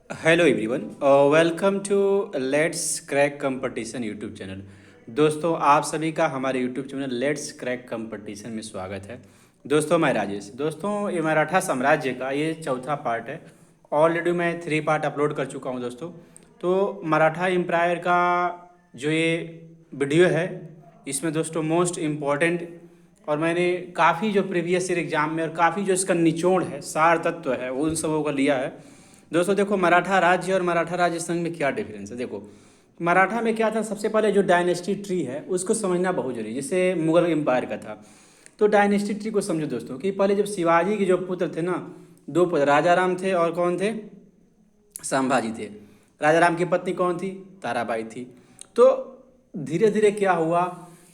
Hello everyone, welcome to let's crack competition YouTube channel. दोस्तों, आप सभी का हमारे YouTube channel let's crack competition में स्वागत है। दोस्तों, मैं राजेश। दोस्तों, ये मराठा साम्राज्य का ये चौथा पार्ट है। ऑलरेडी मैं 3 पार्ट अपलोड कर चुका हूँ दोस्तों। तो मराठा एम्पायर का जो ये वीडियो है, इसमें दोस्तों मोस्ट इम्पॉर्टेंट और मैंने काफ़ी जो प्रीवियस ईयर एग्जाम में और काफ़ी जो इसका निचोड़ है, सार तत्व है, वो उन सबों का लिया है। दोस्तों देखो, मराठा राज्य और मराठा राज्य संघ में क्या डिफरेंस है। देखो, मराठा में क्या था, सबसे पहले जो डायनेस्टी ट्री है उसको समझना बहुत जरूरी है, जैसे मुगल एम्पायर का था। तो डायनेस्टी ट्री को समझो दोस्तों कि पहले जब शिवाजी के जो पुत्र थे ना, 2 पुत्र, राजा राम थे और कौन थे, संभाजी थे। राजा राम की पत्नी कौन थी, ताराबाई थी। तो धीरे धीरे क्या हुआ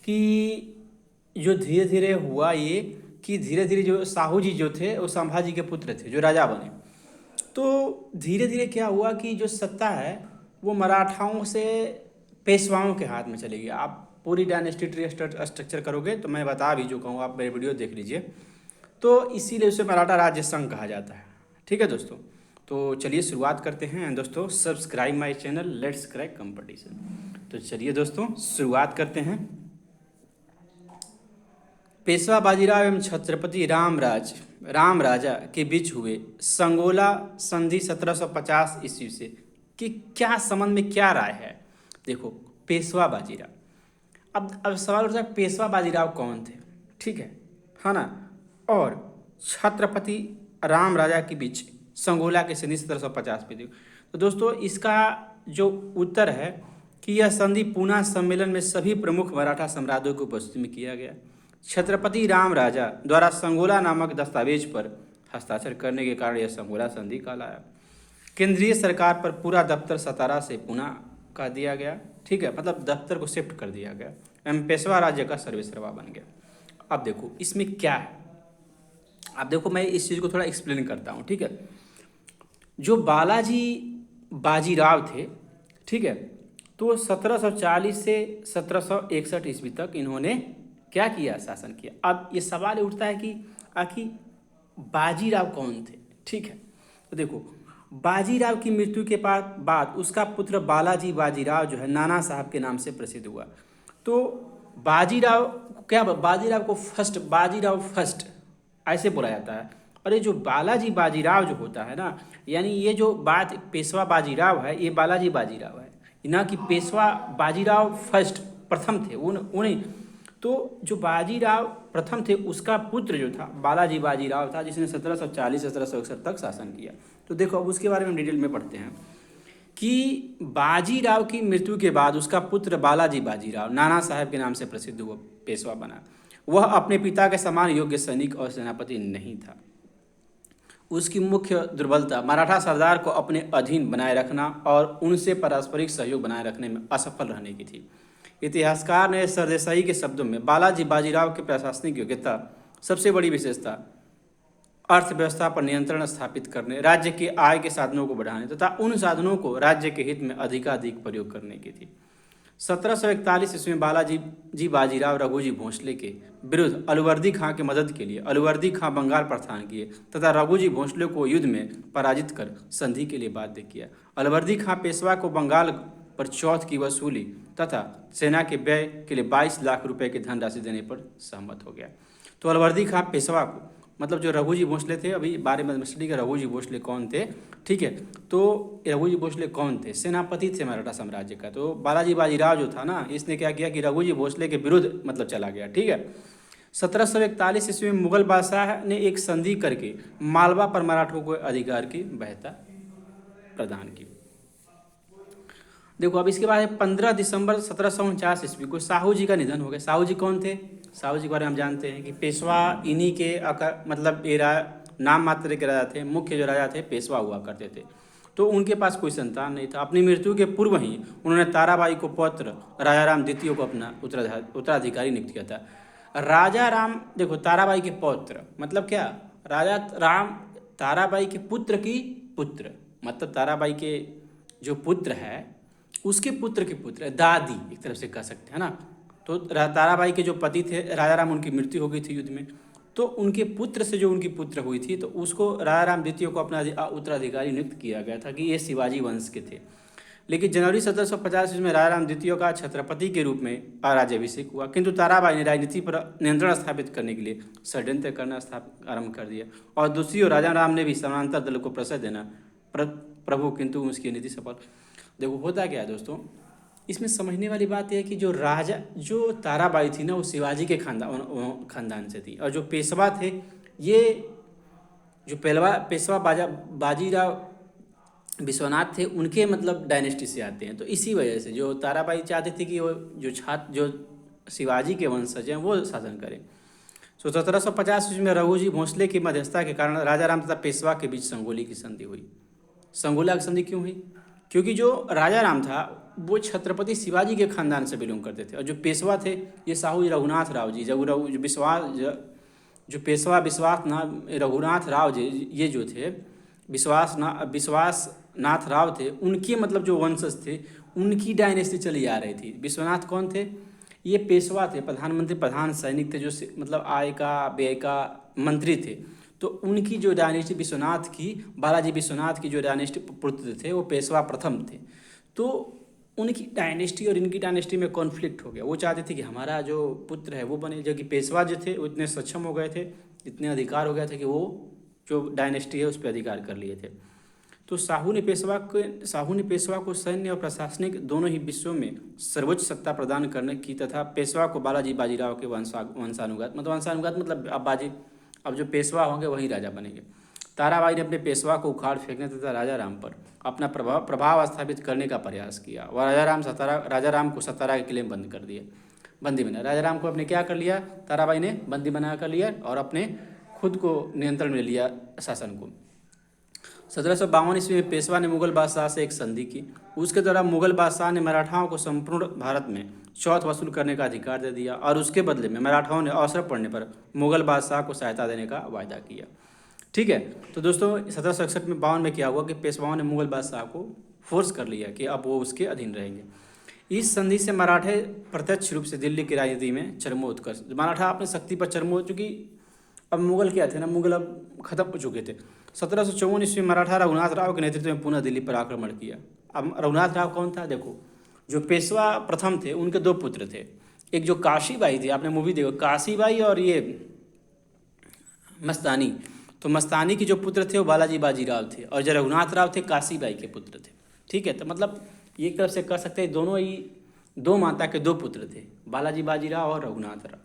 कि जो धीरे धीरे हुआ ये कि धीरे धीरे जो साहू जी जो थे वो संभाजी के पुत्र थे जो राजा बने। तो धीरे धीरे क्या हुआ कि जो सत्ता है वो मराठाओं से पेशवाओं के हाथ में चली गई। आप पूरी डायनेस्टी ट्री स्ट्रक्चर करोगे तो मैं बता भी चुका हूँ, आप मेरे वीडियो देख लीजिए। तो इसीलिए उसे मराठा राज्य संघ कहा जाता है। ठीक है दोस्तों, तो चलिए शुरुआत करते हैं। दोस्तों, subscribe my channel let's crack competition. तो चलिए दोस्तों शुरुआत करते हैं। पेशवा बाजीराव एवं छत्रपति राम राजा के बीच हुए संगोला संधि 1750 ईस्वी से कि क्या संबंध में क्या राय है। देखो, पेशवा बाजीराव, अब सवाल उठता है पेशवा बाजीराव कौन थे। ठीक है ना। और छत्रपति राम राजा के बीच संगोला की संधि 1750 में थी। तो दोस्तों इसका जो उत्तर है कि यह संधि पूना सम्मेलन में सभी प्रमुख मराठा सम्राटों की उपस्थिति में किया गया। छत्रपति राम राजा द्वारा संगोला नामक दस्तावेज पर हस्ताक्षर करने के कारण यह संगोला संधि कहलाया। केंद्रीय सरकार पर पूरा दफ्तर सतारा से पुणे कर दिया गया। ठीक है, मतलब दफ्तर को शिफ्ट कर दिया गया एवं पेशवा राज्य का सर्वेसर्वा बन गया। अब देखो इसमें क्या है, अब देखो मैं इस चीज़ को थोड़ा एक्सप्लेन करता हूँ। ठीक है, जो बालाजी बाजीराव थे, ठीक है, तो 1740 से 1761 ईस्वी तक इन्होंने क्या किया, शासन किया। अब ये सवाल उठता है कि आखिर बाजीराव कौन थे। ठीक है, तो देखो बाजीराव की मृत्यु के बाद उसका पुत्र बालाजी बाजीराव जो है नाना साहब के नाम से प्रसिद्ध हुआ। तो बाजीराव क्या, बाजीराव को बाजीराव फर्स्ट ऐसे बोला जाता है। और ये जो बालाजी बाजीराव जो होता है ना, यानी ये जो बात पेशवा बाजीराव है, ये बालाजी बाजीराव है, ना कि पेशवा बाजीराव फर्स्ट प्रथम थे उन्हें। तो जो बाजीराव प्रथम थे उसका पुत्र जो था बालाजी बाजीराव था, जिसने 1740 1761 तक शासन किया। तो देखो अब उसके बारे में डिटेल में पढ़ते हैं कि बाजीराव की मृत्यु के बाद उसका पुत्र बालाजी बाजीराव नाना साहब के नाम से प्रसिद्ध हुआ, पेशवा बना। वह अपने पिता के समान योग्य सैनिक और सेनापति नहीं था। उसकी मुख्य दुर्बलता मराठा सरदार को अपने अधीन बनाए रखना और उनसे पारस्परिक सहयोग बनाए रखने में असफल रहने की थी। इतिहासकार ने सरदेसाई के शब्दों में बालाजी बाजीराव की प्रशासनिक योग्यता सबसे बड़ी विशेषता अर्थव्यवस्था पर नियंत्रण स्थापित करने, राज्य के आय के साधनों को बढ़ाने तथा उन साधनों को राज्य के हित में अधिकाधिक प्रयोग करने की थी। 1741 ईस्वी में बालाजी बाजीराव रघुजी भोंसले के विरुद्ध अलवर्दी खां की मदद के लिए अलवर्दी खां बंगाल प्रस्थान किए तथा रघुजी भोंसले को युद्ध में पराजित कर संधि के लिए बाध्य किया। अलवर्दी खां पेशवा को बंगाल पर चौथ की वसूली तथा सेना के व्यय के लिए 22 लाख रुपए की धनराशि देने पर सहमत हो गया। तो अलवर्दी खां पेशवा को, मतलब जो रघुजी भोंसले थे, अभी बारे में स्टडी का रघुजी भोंसले कौन थे। ठीक है, तो रघुजी भोंसले कौन थे, सेनापति थे मराठा साम्राज्य का। तो बालाजी बाजीराव जो था ना, इसने क्या किया कि रघुजी भोंसले के विरुद्ध मतलब चला गया। ठीक है, 1741 ईस्वी में मुगल बादशाह ने एक संधि करके मालवा पर मराठों को अधिकार की वहता प्रदान की। देखो अब इसके बाद 15 दिसंबर 1749 ईस्वी को साहू जी का निधन हो गया। साहू जी कौन थे, साहू जी के बारे में हम जानते हैं कि पेशवा इन्हीं के मतलब नाम मात्र के राजा थे। मुख्य जो राजा थे पेशवा हुआ करते थे। तो उनके पास कोई संतान नहीं था। अपनी मृत्यु के पूर्व ही उन्होंने ताराबाई को पौत्र राजा राम द्वितीय को अपना उत्तराधिकारी नियुक्त किया था। राजा राम, देखो ताराबाई के पौत्र मतलब क्या, राजा राम ताराबाई के पुत्र की पुत्र, मतलब ताराबाई के जो पुत्र है उसके पुत्र के पुत्र, दादी एक तरफ से कह सकते हैं ना। तो ताराबाई के जो पति थे राजा राम, उनकी मृत्यु हो गई थी युद्ध में। तो उनके पुत्र से जो उनकी पुत्र हुई थी तो उसको राजा राम द्वितीय को अपना उत्तराधिकारी नियुक्त किया गया था कि ये शिवाजी वंश के थे। लेकिन जनवरी 1750 में राजा राम द्वितीय का छत्रपति के रूप में राज्याभिषेक हुआ, किंतु ताराबाई ने राजनीति पर नियंत्रण स्थापित करने के लिए षड्यंत्र करना आरंभ कर दिया और दूसरी ओर राजा राम ने भी समानांतर दल को प्रश्रय देना प्रभु, किंतु उसकी नीति सफल। देखो होता क्या है दोस्तों, इसमें समझने वाली बात यह है कि जो ताराबाई थी ना वो शिवाजी के खानदान से थी, और जो पेशवा थे ये जो पेशवा बाजीराव विश्वनाथ थे उनके मतलब डायनेस्टी से आते हैं। तो इसी वजह से जो ताराबाई चाहते थे कि वो जो शिवाजी के वंशज हैं वो शासन करें। 1750 में रघुजी भोसले की मध्यस्थता के कारण राजा राम तथा पेशवा के बीच संगोली की संधि हुई। संगोला की संधि क्यों हुई? क्योंकि जो राजा राम था वो छत्रपति शिवाजी के खानदान से बिलोंग करते थे, और जो पेशवा थे ये साहू रघुनाथ राव जी, जो पेशवा रघुनाथ राव जी ये जो थे विश्वासनाथ राव थे, उनके मतलब जो वंशज थे उनकी डायनेस्टी चली आ रही थी। विश्वनाथ कौन थे? ये पेशवा थे, प्रधानमंत्री प्रधान सैनिक थे, जो मतलब आय का व्यय का मंत्री थे। तो उनकी जो डायनेस्टी विश्वनाथ की, बालाजी विश्वनाथ की जो डायनेस्टी पुत्र थे वो पेशवा प्रथम थे। तो उनकी डायनेस्टी और इनकी डायनेस्टी में कॉन्फ्लिक्ट हो गया। वो चाहते थे कि हमारा जो पुत्र है वो बने, जो कि पेशवा जो थे वो इतने सक्षम हो गए थे, इतने अधिकार हो गया था कि वो जो डायनेस्टी है उस पर अधिकार कर लिए थे। तो साहू ने पेशवा को सैन्य और प्रशासनिक दोनों ही विषयों में सर्वोच्च सत्ता प्रदान करने की तथा पेशवा को बालाजी बाजीराव के वंशानुगत मतलब अब जो पेशवा होंगे वही राजा बनेंगे। ताराबाई ने अपने पेशवा को उखाड़ फेंकने तथा राजा राम पर अपना प्रभाव स्थापित करने का प्रयास किया। वह राजा राम को सतारा के किले में बंद कर दिया, बंदी बना। राजा राम को अपने क्या कर लिया? ताराबाई ने बंदी बना कर लिया और अपने खुद को नियंत्रण में लिया शासन को। 1752 ईस्वी में पेशवा ने मुगल बादशाह से एक संधि की। उसके द्वारा मुगल बादशाह ने मराठाओं को संपूर्ण भारत में चौथ वसूल करने का अधिकार दे दिया और उसके बदले में मराठाओं ने अवसर पड़ने पर मुगल बादशाह को सहायता देने का वायदा किया। ठीक है, तो दोस्तों 1761 में क्या हुआ कि पेशवाओं ने मुगल बादशाह को फोर्स कर लिया कि अब वो उसके अधीन रहेंगे। इस संधि से मराठे प्रत्यक्ष रूप से दिल्ली की राजनीति में चरमोत्कर्ष, मराठा अपनी शक्ति पर चूँकि अब मुगल क्या थे ना, मुगल अब खत्म हो चुके थे। 1754 ईस्वी मराठा रघुनाथ राव के नेतृत्व में पुनः दिल्ली पर आक्रमण किया। अब रघुनाथ राव कौन था? देखो, जो पेशवा प्रथम थे उनके दो पुत्र थे, एक जो काशीबाई थी, आपने मूवी देखो काशीबाई और ये मस्तानी। तो मस्तानी के जो पुत्र थे वो बालाजी बाजीराव थे और जो रघुनाथ राव थे काशीबाई के पुत्र थे। ठीक है, तो मतलब ये एक तरफ से कह सकते हैं दोनों ही दो माता के दो पुत्र थे, बालाजी बाजीराव और रघुनाथ राव।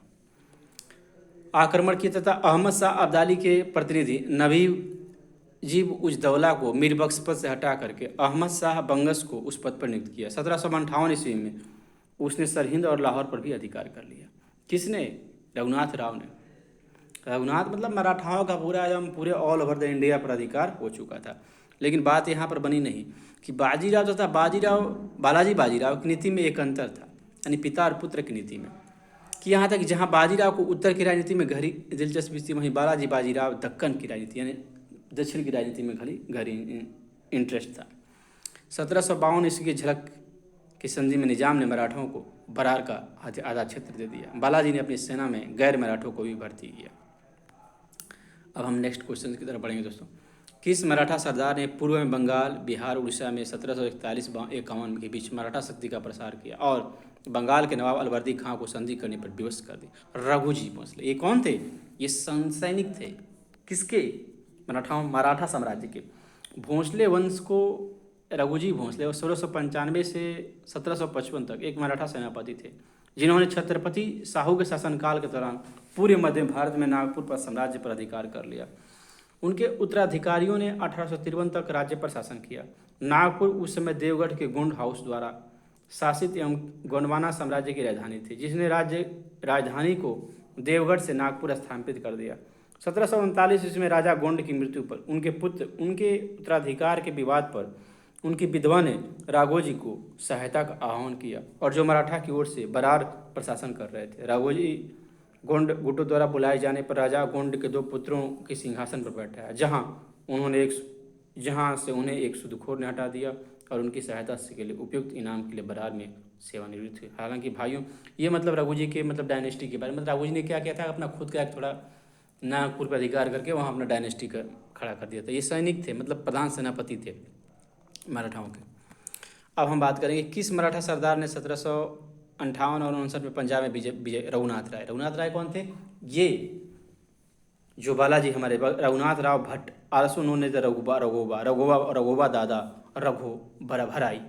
आक्रमण किया तथा अहमद शाह अब्दाली के प्रतिनिधि नजीब उज-दौला को मीर बख्श पद से हटा करके अहमद शाह बंगश को उस पद पर नियुक्त किया। 1758 ईस्वी में उसने सरहिंद और लाहौर पर भी अधिकार कर लिया। किसने? रघुनाथ राव ने। रघुनाथ मतलब मराठाओं का पूरे ऑल ओवर द इंडिया पर अधिकार हो चुका था। लेकिन बात यहाँ पर बनी नहीं कि बाजीराव तथा बालाजी बाजीराव की नीति में एक अंतर था, यानी पिता और पुत्र की नीति में, कि यहाँ तक जहाँ बाजीराव को उत्तर की राजनीति में गहरी दिलचस्पी थी, वहीं बालाजी बाजीराव दक्कन की राजनीति यानी दक्षिण की राजनीति में गहरी इंटरेस्ट था। 1752 ईस्वी की झलक की संधि में निजाम ने मराठों को बरार का आधा क्षेत्र दे दिया। बालाजी ने अपनी सेना में गैर मराठों को भी भर्ती किया। अब हम नेक्स्ट क्वेश्चन की तरफ बढ़ेंगे दोस्तों। किस मराठा सरदार ने पूर्व में बंगाल, बिहार, उड़ीसा में 1741-51 के बीच मराठा शक्ति का प्रसार किया और बंगाल के नवाब अलवर्दी खां को संधि करने पर विवश कर दी? रघुजी भोसले। ये कौन थे? ये सैनिक थे। किसके? मराठा साम्राज्य के। भोसले वंश को रघुजी भोसले 1695 से 1755 तक एक मराठा सेनापति थे, जिन्होंने छत्रपति साहू के शासनकाल के दौरान पूरे मध्य भारत में नागपुर पर साम्राज्य पर अधिकार कर लिया। उनके उत्तराधिकारियों ने 1853 तक राज्य पर शासन किया। नागपुर उस समय देवगढ़ के गोंड हाउस द्वारा शासित एवं गोंडवाना साम्राज्य की राजधानी थी, जिसने राजधानी को देवगढ़ से नागपुर स्थापित कर दिया। 1739 ईस्वी में राजा गोंड की मृत्यु पर उनके उत्तराधिकार के विवाद पर उनकी विधवा ने राघोजी को सहायता का आह्वान किया और जो मराठा की ओर से बरार प्रशासन कर रहे थे। राघोजी गोंड गुटों द्वारा बुलाए जाने पर राजा गोंड के दो पुत्रों के सिंहासन पर बैठाया, जहां से उन्हें एक सूदखोर ने हटा दिया और उनकी सहायता के लिए उपयुक्त इनाम के लिए बरार में सेवानिवृत्त हुए। हालांकि भाइयों, ये मतलब रघुजी के मतलब डायनेस्टी के बारे में, मतलब रघुजी ने क्या किया था, अपना खुद का एक थोड़ा नागपुर पर अधिकार करके वहाँ अपना डायनेस्टी का खड़ा कर दिया था। ये सैनिक थे, मतलब प्रधान सेनापति थे मराठाओं के। अब हम बात करेंगे किस मराठा सरदार ने 1758 और 59 में पंजाब में विजय विजय रघुनाथ राय कौन थे? ये जो बालाजी हमारे Raghunath Rao Bhatt, also known as Raghoba Dada Ragho Bharari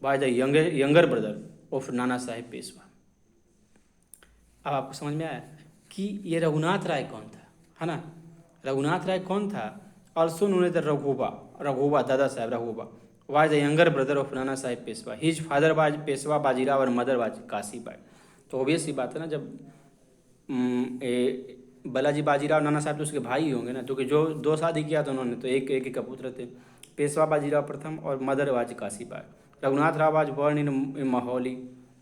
by the younger brother of Nana Saheb Peshwa. अब आपको समझ में आया कि ये रघुनाथ राय कौन था, है ना? रघुनाथ राय कौन था? Also known as Raghoba Dada Saheb Raghoba was the younger brother of Nana Saheb Peshwa. His father was Peshwa Bajirao और मदर वाज काशी बाई। तो ऑब्वियस सी बात है ना, जब बालाजी बाजीराव नाना साहब तो उसके भाई ही होंगे ना, क्योंकि जो दो शादी किया था उन्होंने, तो एक एक का पुत्र थे। पेशवा बाजीराव प्रथम और mother was Kashi by. Raghunath Rao was born in Mahauli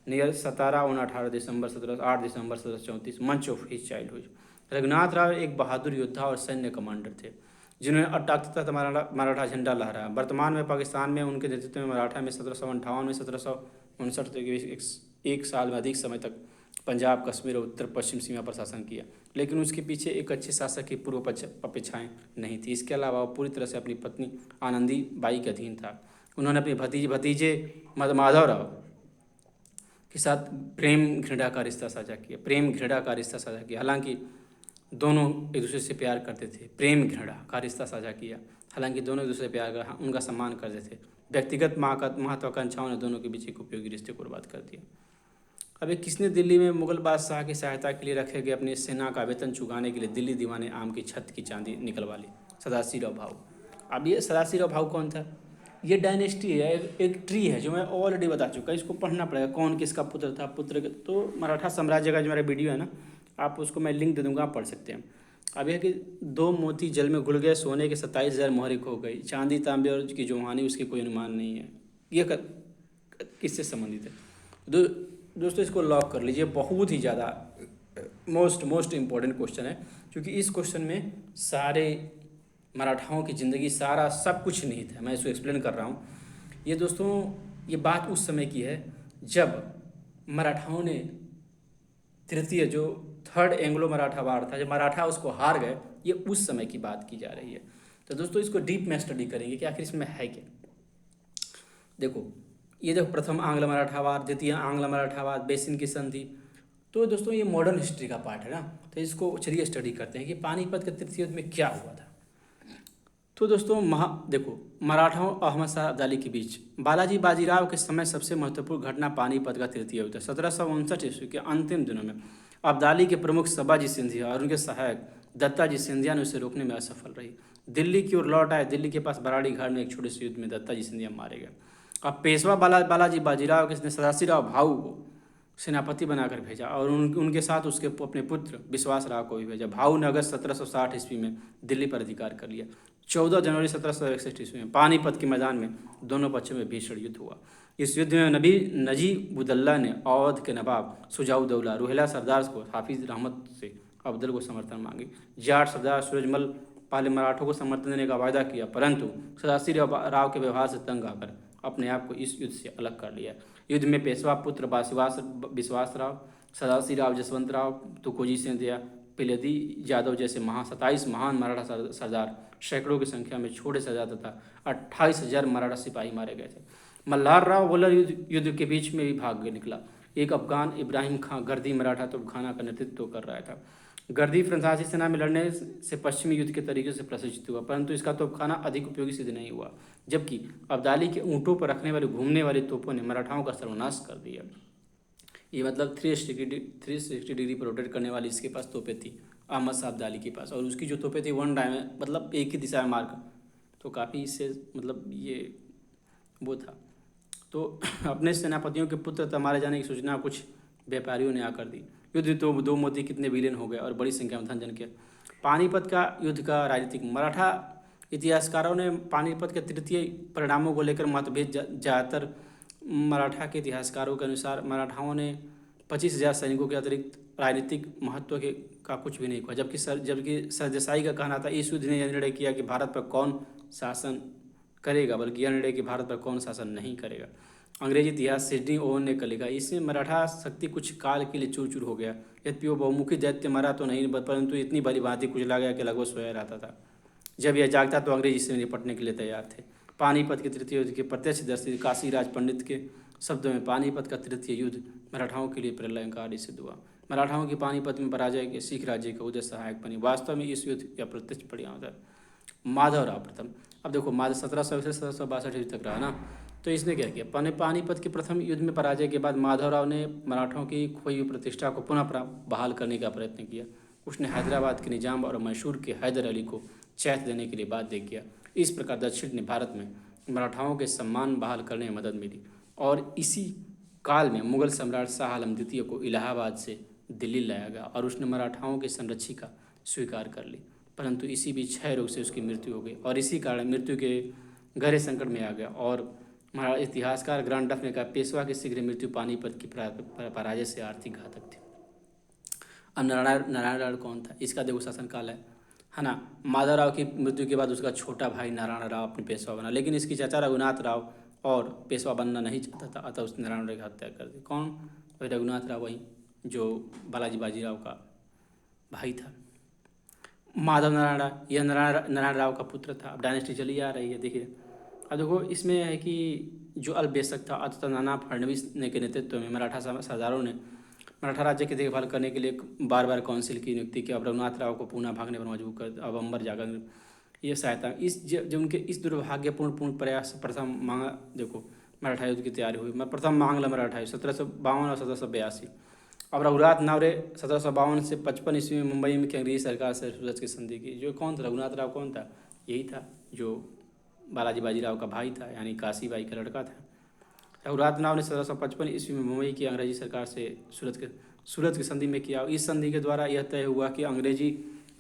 near Satara on 8 दिसंबर 1734 मंच of his childhood. Raghunath Rao एक बहादुर योद्धा और सैन्य कमांडर थे जिन्होंने अटक तक मराठा झंडा लहराया। वर्तमान में पाकिस्तान में उनके नेतृत्व में मराठा में 1758 में 1759 तक एक साल में अधिक समय तक पंजाब, कश्मीर और उत्तर पश्चिम सीमा पर शासन किया, लेकिन उसके पीछे एक अच्छे शासक की पूर्व अपेक्षाएं नहीं थी। इसके अलावा वो पूरी तरह से अपनी पत्नी आनंदी बाई के अधीन था। उन्होंने अपने भतीजे माधवराव के साथ प्रेम घृणा का रिश्ता साझा किया। हालांकि दोनों एक दूसरे से प्यार करते थे। प्रेम घृणा का रिश्ता साझा किया, हालांकि दोनों एक दूसरे से प्यार कर उनका सम्मान करते थे। व्यक्तिगत महत्वाकांक्षाओं ने दोनों के बीच एक उपयोगी रिश्ते को बर्बाद कर दिया। अभी किसने दिल्ली में मुगल बादशाह की सहायता के लिए रखे गए अपनी सेना का वेतन चुकाने के लिए दिल्ली दीवाने आम की छत की चांदी निकलवा ली? सदाशिवराव भाऊ। अब ये सदाशिवराव भाऊ कौन था? ये डायनेस्टी है, एक ट्री है जो मैं ऑलरेडी बता चुका, इसको पढ़ना पड़ेगा कौन किसका पुत्र था। तो मराठा साम्राज्य का जो मेरा वीडियो है ना, आप उसको मैं लिंक दे दूंगा, आप पढ़ सकते हैं। अब यह कि 2 मोती जल में घुल गए, सोने के 27,000 मोहरें खो गई, चांदी तांबे और की जो हानि उसके कोई अनुमान नहीं है। ये किससे संबंधित है? दोस्तों इसको लॉक कर लीजिए, बहुत ही ज़्यादा मोस्ट इम्पोर्टेंट क्वेश्चन है, क्योंकि इस क्वेश्चन में सारे मराठाओं की ज़िंदगी सारा सब कुछ निहित है। मैं इसको एक्सप्लेन कर रहा हूँ। ये दोस्तों ये बात उस समय की है जब मराठाओं ने तृतीय जो थर्ड एंग्लो मराठा वार था, जब मराठा उसको हार गए, ये उस समय की बात की जा रही है। तो दोस्तों इसको डीप में स्टडी करेंगे कि आखिर इसमें है क्या। देखो ये देखो, प्रथम आंग्ल मराठा वार, द्वितीय आंग्ल मराठा वार, बेसिन की संधि। तो दोस्तों ये मॉडर्न हिस्ट्री का पार्ट है ना, तो इसको चलिए स्टडी करते हैं कि पानीपत के तृतीय युद्ध में क्या हुआ था। तो दोस्तों देखो, मराठाओं और अहमद शाह अब्दाली के बीच बालाजी बाजीराव के समय सबसे महत्वपूर्ण घटना पानीपत का तृतीय युद्ध। 1759 ईस्वी के अंतिम दिनों में अब्दाली के प्रमुख सबाजी सिंधिया और उनके सहायक दत्ताजी सिंधिया ने उसे रोकने में असफल रही। दिल्ली की ओर लौट आए। दिल्ली के पास बराड़ी घाट में एक छोटे से युद्ध में दत्ताजी सिंधिया मारे गए। अब पेशवा बालाजी बाजीराव के सदाशिवराव भाऊ को सेनापति बनाकर भेजा और उनके साथ उसके अपने पुत्र विश्वास राव को भी भेजा। भाऊ ने अगस्त 1760 ईस्वी में दिल्ली पर अधिकार कर लिया। 14 जनवरी 1761 ईस्वी में पानीपत के मैदान में दोनों पक्षों में भीषण युद्ध हुआ। इस युद्ध में नजीबुद्दौला ने अवध के नवाब सुजाउद्दौला रोहिला सरदार को हाफिज रहमत से अफजल को समर्थन मांगी। जाट सरदार सूरजमल पहले मराठों को समर्थन देने का वायदा किया, परंतु सदाशिवराव राव के व्यवहार से तंग आकर अपने आप को इस युद्ध से अलग कर लिया। युद्ध में पेशवा पुत्र विश्वास राव, सदाशिवराव जसवंत राव, तुकोजी सिंधिया, पिलदी यादव जैसे 27 महान मराठा सरदार, सैकड़ों की संख्या में छोटे सरदार तथा 28,000 मराठा सिपाही मारे गए थे। मल्हार राव वल्लर युद्ध के बीच में भी भाग निकला। एक अफगान इब्राहिम खां गर्दी मराठा तोपखाना का नेतृत्व कर रहा था। गर्दी फ्रांसीसी सेना में लड़ने से पश्चिमी युद्ध के तरीके से प्रशिक्षित हुआ, परंतु इसका तोपखाना अधिक उपयोगी सिद्ध नहीं हुआ, जबकि अब्दाली के ऊँटों पर रखने वाली घूमने वाली तोपों ने मराठाओं का सर्वनाश कर दिया। ये मतलब 360 डिग्री पर रोटेट करने वाली इसके पास तोपें थी अहमद शाह अब्दाली के पास, और उसकी जो तोपें थी 1 टाइम मतलब एक ही दिशा में मार्क, तो काफ़ी इससे मतलब ये वो था। तो अपने सेनापतियों के पुत्र मारे जाने की सूचना कुछ व्यापारियों ने आकर दी। युद्ध तो 2 मोती कितने विलीन हो गए और बड़ी संख्या में धन जन के। पानीपत का युद्ध का राजनीतिक। मराठा इतिहासकारों ने पानीपत के तृतीय परिणामों को लेकर मतभेद। ज़्यादातर मराठा के इतिहासकारों के अनुसार मराठाओं ने 25,000 सैनिकों के अतिरिक्त राजनीतिक महत्व का कुछ भी नहीं हुआ, जबकि सरदेसाई का कहना था इस युद्ध ने यह निर्णय किया कि भारत पर कौन शासन करेगा, बल्कि यह निर्णय कि भारत पर कौन शासन नहीं करेगा। अंग्रेजी इतिहास सिडनी ओवन ने कल लिखा, इसमें मराठा शक्ति कुछ काल के लिए चूर चूर हो गया। यद्यपि वो बहुमुखी दैत्य मरा तो नहीं, परंतु इतनी भली भांति कुचला गया कि लगभग सोया रहता था। जब यह जागता तो अंग्रेज इससे निपटने के लिए तैयार थे। पानीपत के तृतीय युद्ध के प्रत्यक्षदर्शी काशीराज पंडित के शब्दों में पानीपत का तृतीय युद्ध मराठाओं के लिए प्रलयंकारी सिद्ध हुआ। मराठाओं की पानीपत में पराजय के सिख राज्य का उदय सहायक बनी। वास्तव में इस युद्ध या प्रत्यक्ष परिणाम था। माधवराव प्रथम, अब देखो माधव 1700 से 1762 तक रहा ना, तो इसने क्या किया, पानीपत के प्रथम युद्ध में पराजय के बाद माधवराव ने मराठों की खोई हुई प्रतिष्ठा को पुनः बहाल करने का प्रयत्न किया। उसने हैदराबाद के निजाम और मैसूर के हैदर अली को चैत देने के लिए बाध्य किया। इस प्रकार दक्षिण भारत में मराठाओं के सम्मान बहाल करने में मदद मिली और इसी काल में मुगल सम्राट शाह आलम द्वितीय को इलाहाबाद से दिल्ली लाया गया और उसने मराठाओं की संरक्षिका स्वीकार कर ली। परंतु इसी बीच क्षय रोग से उसकी मृत्यु हो गई और इसी कारण मृत्यु के गहरे संकट में आ गया। और इतिहासकार ग्रांड डफ ने कहा, पेशवा की शीघ्र मृत्यु पानीपत की पराजय से आर्थिक घातक थी। अब नारायण कौन था, इसका देखो शासनकाल है ना। माधवराव की मृत्यु के बाद उसका छोटा भाई नारायण राव अपने पेशवा बना, लेकिन इसकी चाचा रघुनाथ राव और पेशवा बनना नहीं चाहता था, अतः उसने नारायण राव की हत्या कर दी। कौन, वही रघुनाथ राव, वही जो बालाजी बाजीराव का भाई था। माधव नारायण राव, यह नारायण राव का पुत्र था। अब डायनेस्टी चली आ रही है, देखिए। अब देखो इसमें है कि जो अल्पवेशक था अतः नाना फडणवीस ने के नेतृत्व में मराठा सरदारों ने मराठा राज्य की देखभाल करने के लिए बार बार काउंसिल की नियुक्ति की। अब रघुनाथ राव को पुनः भागने पर मजबूर कर अब अंबर जाकर ये सहायता जब उनके इस दुर्भाग्यपूर्ण प्रयास प्रथम मांग, देखो मराठा युद्ध की तैयारी हुई। प्रथम मांगला मराठा युद्ध 1752 और 1782। अब रघुनाथ राव ने 1752 से 55 ईस्वी में मुंबई में अंग्रेजी सरकार से सूरज की संधि की। जो कौन था, रघुनाथ राव कौन था, यही था जो बालाजी बाजीराव का भाई था, यानी काशी बाई का लड़का था। रघुनाथ राव ने 1755 ईस्वी में मुंबई की अंग्रेजी सरकार से सूरत की संधि में किया। इस संधि के द्वारा यह तय हुआ कि अंग्रेजी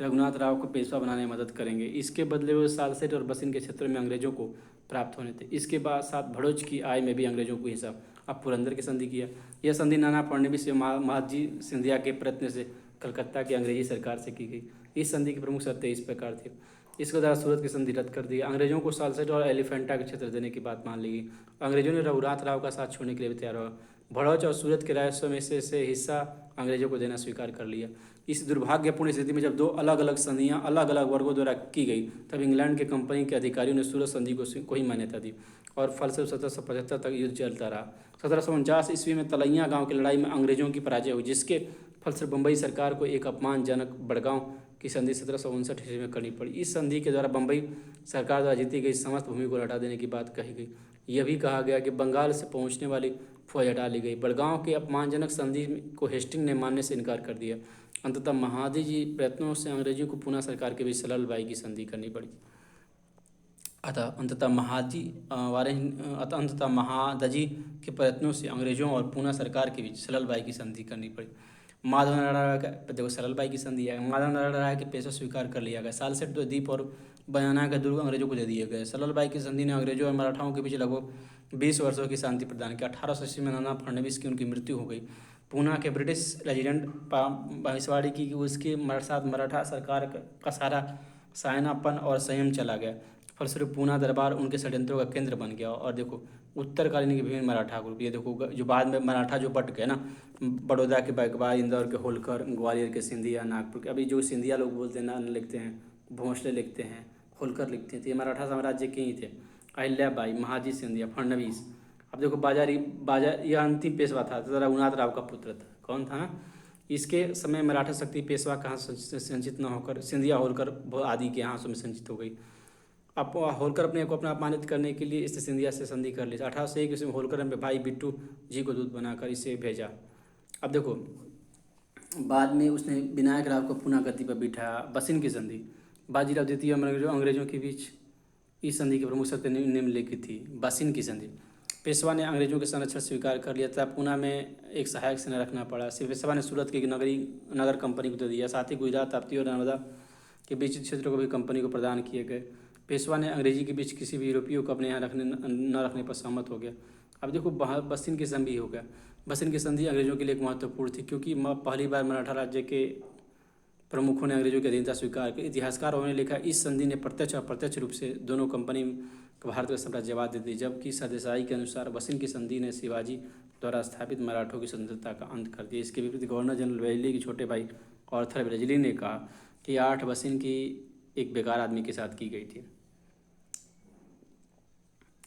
रघुनाथ राव को पेशवा बनाने में मदद करेंगे। इसके बदले हुए सालसेट और बसिन के क्षेत्रों में अंग्रेजों को प्राप्त होने थे। इसके बाद साथ भड़ोच की आय में भी अंग्रेजों को हिस्सा। अब पुरंदर की संधि किया। यह संधि नाना फडणवीस महादजी सिंधिया के प्रयत्न से कलकत्ता की अंग्रेजी सरकार से की गई। इस संधि की प्रमुख शर्तें इस प्रकार थी। इसके द्वारा सूरत की संधि रद्द कर दी। अंग्रेजों को सालसेट और एलिफेंटा के क्षेत्र देने की बात मान ली गई। अंग्रेजों ने रघुनाथ राव का साथ छोड़ने के लिए भी तैयार हुआ। भड़ौच और सूरत के राजस्व में से हिस्सा अंग्रेजों को देना स्वीकार कर लिया। इस दुर्भाग्यपूर्ण स्थिति में जब दो अलग अलग संधियां अलग अलग वर्गों द्वारा की गई, तब इंग्लैंड के कंपनी के अधिकारियों ने सूरत संधि को ही मान्यता दी और फलस्वरूप 1775 तक युद्ध चलता रहा। 1749 ईस्वी में तलैया गांव की लड़ाई में अंग्रेजों की पराजय हुई, जिसके फलस्वरूप बम्बई सरकार को एक अपमानजनक बड़गांव की संधि 1759 ईस्वी में करनी पड़ी। इस संधि के द्वारा बम्बई सरकार द्वारा जीती गई समस्त भूमि को हटा देने की बात कही गई। यह भी कहा गया कि बंगाल से पहुंचने वाली फौज हटा ली गई। बड़गांव के अपमानजनक संधि को हेस्टिंग ने मानने से इनकार कर दिया। अंततः महादजी प्रयत्नों से अंग्रेजों को पुनः सरकार के बीच सललबाई की संधि करनी पड़ी। अंततः महादजी के प्रयत्नों से अंग्रेजों और पूना सरकार के बीच सललबाई की संधि करनी पड़ी। माधव नारायण राय का, देखो सललबाई की संधि है। माधव नारायण राय के पेशा स्वीकार कर लिया गया। सालसेट द्वीप और बयाना के दुर्ग अंग्रेजों को दे दिए गए। सललबाई की संधि ने अंग्रेजों और मराठाओं के बीच लगभग 20 वर्षों की शांति प्रदान की। 1800 ईस्वी में नाना फडणवीस की उनकी मृत्यु हो गई। पूना के ब्रिटिश रेजिडेंट बांसवाड़ी की उसके साथ मराठा सरकार का सारा सायनापन और संयम चला गया। फलस्वरूप पूना दरबार उनके षड्यंत्रों का केंद्र बन गया। और देखो उत्तरकालीन के विभिन्न मराठा ग्रुप, ये देखो जो बाद में मराठा जो बट गए ना, बड़ौदा के बैकबार, इंदौर के होलकर, ग्वालियर के सिंधिया, नागपुर के, अभी जो सिंधिया लोग बोलते हैं ना, लिखते हैं, भोंसले लिखते हैं, होलकर लिखते हैं, तो ये मराठा साम्राज्य के ही थे। अहिल्याबाई, महाजी सिंधिया, फडणवीस। अब देखो यह अंतिम पेशवा था, रघुनाथ राव का पुत्र था। कौन था ना, इसके समय मराठा शक्ति पेशवा कहाँ संचित न होकर सिंधिया, होलकर आदि के यहाँ में संचित हो गई। अब होलकर अपने को अपना अपमानित करने के लिए इस सिंधिया से संधि कर ली। 1801 ईस्वी में होलकर ने भाई बिट्टू जी को दूत बनाकर इसे भेजा। अब देखो बाद में उसने विनायक राव को पुनः गद्दी पर बिठाया। बसिन की संधि, बाजीराव द्वितीय अंग्रेजों के बीच इस संधि की प्रमुख शर्तें निम्नलिखित थी। बसिन की संधि, पेशवा ने अंग्रेजों के संरक्षण स्वीकार कर लिया था। पूना में एक सहायक सेना रखना पड़ा। पेशवा ने सूरत की नगर कंपनी को दे दिया। साथ ही गुजरात, ताप्ती और नर्मदा के बीच क्षेत्रों को भी कंपनी को प्रदान किए गए। पेशवा ने अंग्रेजी के बीच किसी भी यूरोपीय को अपने यहाँ न रखने पर सहमत हो गया। अब देखो बसिन की संधि हो गया। बसिन की संधि अंग्रेजों के लिए एक महत्वपूर्ण थी, क्योंकि पहली बार मराठा राज्य के प्रमुखों ने अंग्रेजों की अधीनता स्वीकार की। इतिहासकारों ने लिखा, इस संधि ने प्रत्यक्ष और अप्रत्यक्ष रूप से दोनों भारत का साम्राज्यवाद दे दी, जबकि सरदेसाई के अनुसार वसीम की संधि ने शिवाजी द्वारा स्थापित मराठों की स्वतंत्रता का अंत कर दिया। इसके विपरीत गवर्नर जनरल वेलेस्ली के छोटे भाई आर्थर वेलेस्ली ने कहा कि 8 वसीम की एक बेकार आदमी के साथ की गई थी।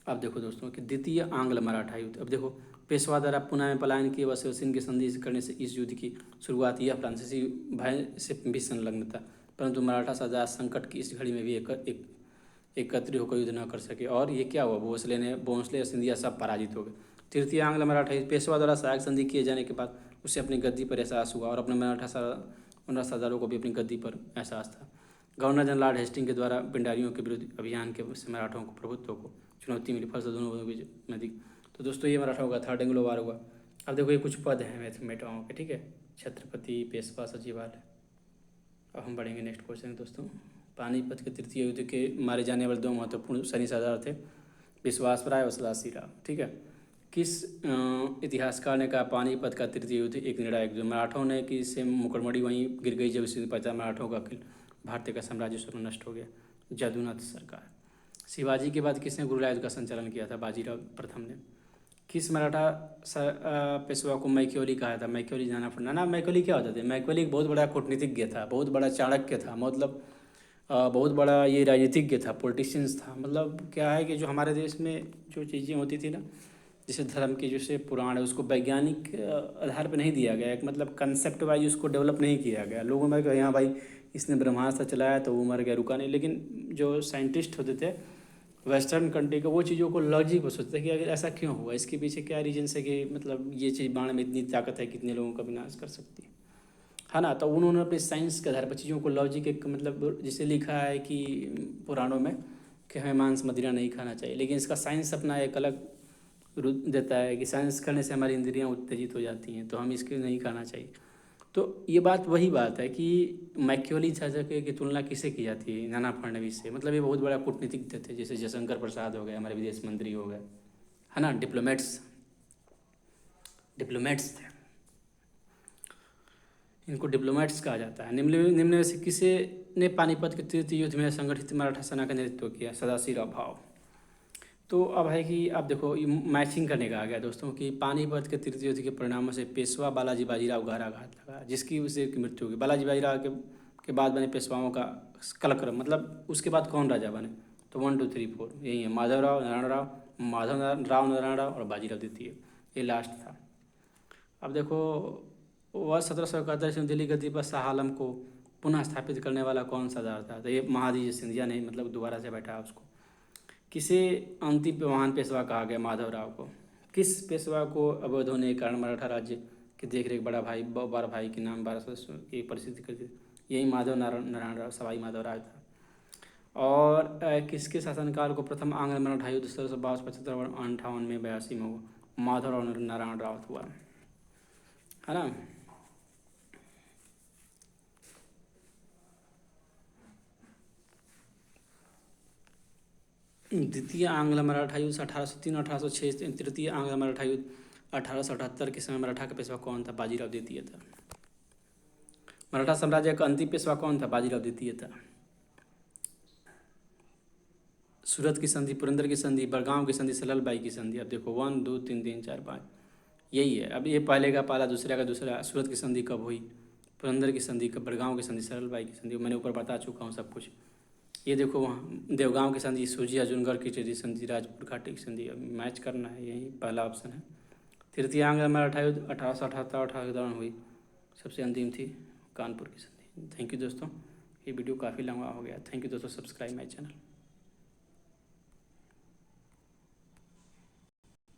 अब देखो दोस्तों कि द्वितीय आंग्ल मराठा युद्ध। अब देखो, पेशवा द्वारा पुणे में पलायन किए वसीम की संधि करने से इस युद्ध की शुरुआत यह फ्रांसीसी भय से भी संलग्न था, परंतु मराठा साम्राज्य संकट की इस घड़ी में भी एकत्रित होकर युद्ध न कर सके, और ये क्या हुआ, भोंसले सिंधिया सब पराजित हो गए। तृतीय आंग्ल मराठा युद्ध। पेशवा द्वारा सहायक संधि किए जाने के बाद उसे अपनी गद्दी पर एहसास हुआ और अपने मराठा सरदारों को भी अपनी गद्दी पर एहसास था। गवर्नर जनरल लॉर्ड हेस्टिंग के द्वारा पिंडारियों के विरुद्ध अभियान के से मराठों को प्रभुत्व को चुनौती मिली, फलस्वरूप दोनों के बीच नदी। तो दोस्तों ये मराठाओं का थर्ड एंग्लो वार हुआ। अब देखो ये कुछ पद हैं मैथमेटाओं के, ठीक है, छत्रपति, पेशवा, सचिवालय। अब हम बढ़ेंगे नेक्स्ट क्वेश्चन दोस्तों। पानीपत के तृतीय युद्ध के मारे जाने वाले 2 महत्वपूर्ण सैन्य सरदार थे, विश्वासराय और सदाशिवराव, ठीक है। किस इतिहासकार ने कहा पानीपत का तृतीय युद्ध एक निर्णायक युद्ध। मराठों ने कि इससे मुकरमड़ी वहीं गिर गई जब इसे पता मराठों का भारतीय का साम्राज्य स्वरूप नष्ट हो गया। जदुनाथ सरकार। शिवाजी के बाद किसने गुरुला युद्ध का संचालन किया था? बाजीराव प्रथम ने। किस मराठा पेशवा को मैक्योली कहा था? मैक्योली जाना पड़ना ना। मैक्योली क्या होता था? मैक्योली एक बहुत बड़ा कूटनीतिज्ञ था, बहुत बड़ा चाणक्य था, मतलब बहुत बड़ा ये राजनीतिज्ञ था, पॉलिटिशियंस था। मतलब क्या है कि जो हमारे देश में जो चीज़ें होती थी ना, जैसे धर्म के जैसे पुराण है, उसको वैज्ञानिक आधार पर नहीं दिया गया, एक मतलब कंसेप्ट वाइज उसको डेवलप नहीं किया गया। लोगों में यहाँ भाई इसने ब्रह्मास्त्र चलाया तो वो मर गया, रुका नहीं। लेकिन जो साइंटिस्ट होते थे वेस्टर्न कंट्री के, वो चीज़ों को लॉजिक को सोचते कि अगर ऐसा क्यों हुआ, इसके पीछे क्या रीजन है कि मतलब ये चीज़ बाण में इतनी ताकत है, कितने लोगों का विनाश कर सकती है ना। तो उन्होंने अपने साइंस के आधार पर चीज़ों को लॉजिक एक मतलब जिसे लिखा है कि पुराणों में कि हमें मांस मदिरा नहीं खाना चाहिए, लेकिन इसका साइंस अपना एक अलग रूप देता है कि साइंस करने से हमारी इंद्रियां उत्तेजित हो जाती हैं, तो हम इसको नहीं खाना चाहिए। तो ये बात वही बात है कि मैक्योली चाणक्य की तुलना किससे की जाती है? नाना फडणवीस से। मतलब ये बहुत बड़ा कूटनीतिज्ञ थे, जैसे जयशंकर प्रसाद हो गए, हमारे विदेश मंत्री हो गए, है ना, डिप्लोमेट्स थे, इनको डिप्लोमेट्स कहा जाता है। निम्न में से किसे ने पानीपत के तृतीय युद्ध में संगठित मराठा सेना का नेतृत्व किया? सदाशिवराव भाव। तो अब है कि अब देखो ये मैचिंग करने का आ गया दोस्तों कि पानीपत के तृतीय युद्ध के परिणामों से पेशवा बालाजी बाजीराव गहरा आघात लगा, जिसकी उसे की मृत्यु हो गई। बालाजी बाजीराव के बाद बने पेशवाओं का कालक्रम, मतलब उसके बाद कौन राजा बने? तो 1 2 3 4 यही है, माधवराव, नारायण राव और बाजीराव द्वितीय, ये लास्ट था। अब देखो वह 1771 से दिल्ली गद्दी पर शाह आलम को पुनः स्थापित करने वाला कौन सरदार था? तो ये महादजी सिंधिया ने मतलब दोबारा से बैठा उसको। किसे अंतिम महान पेशवा कहा गया? माधवराव को। किस पेशवा को अवैध होने के कारण मराठा राज्य की देखरेख बड़ा भाई के नाम 12 सदस्यों की प्रसिद्ध कर दी? यही माधव नारायण राव, सवाई माधवराव था। और किसके शासनकाल को प्रथम आंग्ल मराठा युद्ध 1752, 75 और 58 में 82 में हुआ? माधव और नारायण राव हुआ, है ना। द्वितीय आंग्ल मराठा युद्ध 1803 1806। तृतीय आंग्ल मराठा युद्ध 1878 के समय मराठा का पेशवा कौन था? बाजीराव द्वितीय था। मराठा साम्राज्य का अंतिम पेशवा कौन था? बाजीराव द्वितीय था। सूरत की संधि, पुरंदर की संधि, बड़गांव की संधि, सललबाई की संधि। अब देखो 1 2 3 3 4 5 यही है। अब ये पहले का पहला, दूसरे का दूसरा। सूरत की संधि कब हुई? पुरंदर की संधि कब? बड़गांव की संधि, सललबाई की संधि, मैंने ऊपर बता चुका हूँ सब कुछ। ये देखो वहाँ देवगांव की संधि, सूजी अर्जुनगढ़ की टेरी संधि, राजपुर घाटी की संधि। अब मैच करना है, यही पहला ऑप्शन है। तृतीय आंग्ल मराठा युद्ध 1878 18 के दौरान हुई, सबसे अंतिम थी कानपुर की संधि। थैंक यू दोस्तों, ये वीडियो काफ़ी लंबा हो गया। थैंक यू दोस्तों, सब्सक्राइब माई चैनल।